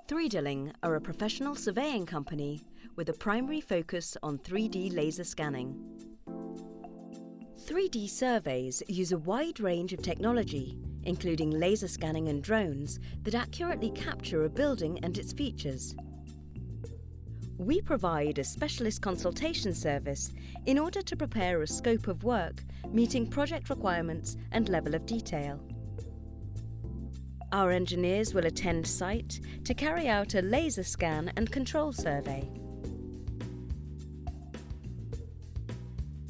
3Dling are a professional surveying company with a primary focus on 3D laser scanning. 3D surveys use a wide range of technology, including laser scanning and drones, that accurately capture a building and its features. We provide a specialist consultation service in order to prepare a scope of work meeting project requirements and level of detail. Our engineers will attend site to carry out a laser scan and control survey.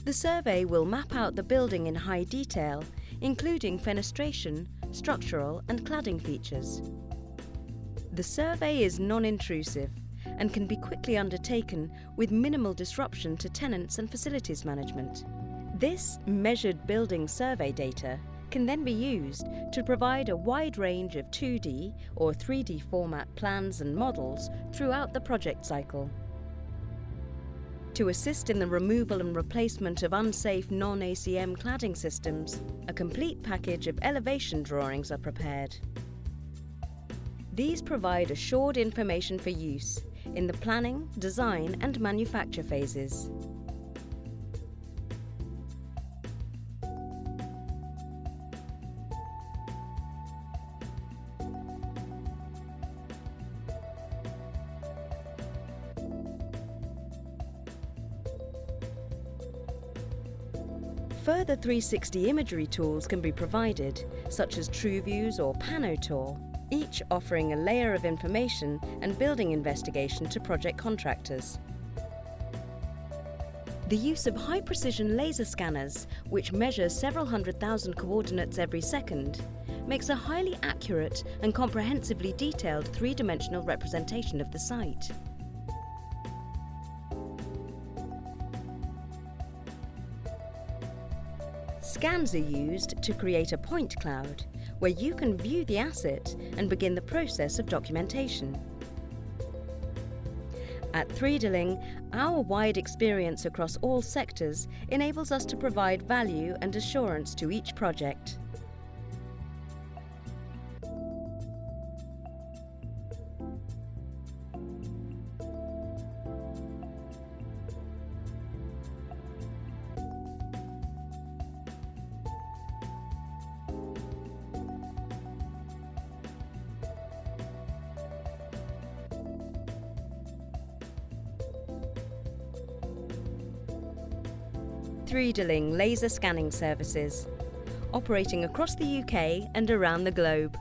The survey will map out the building in high detail, including fenestration, structural and cladding features. The survey is non-intrusive and can be quickly undertaken with minimal disruption to tenants and facilities management. This measured building survey data can then be used to provide a wide range of 2D or 3D format plans and models throughout the project cycle. To assist in the removal and replacement of unsafe non-ACM cladding systems, a complete package of elevation drawings are prepared. These provide assured information for use in the planning, design and manufacture phases. Further 360 imagery tools can be provided, such as TrueViews or PanoTour, each offering a layer of information and building investigation to project contractors. The use of high-precision laser scanners, which measure several 100,000 coordinates every second, makes a highly accurate and comprehensively detailed three-dimensional representation of the site. Scans are used to create a point cloud, where you can view the asset and begin the process of documentation. At 3Dling, our wide experience across all sectors enables us to provide value and assurance to each project. Laser scanning services, operating across the UK and around the globe.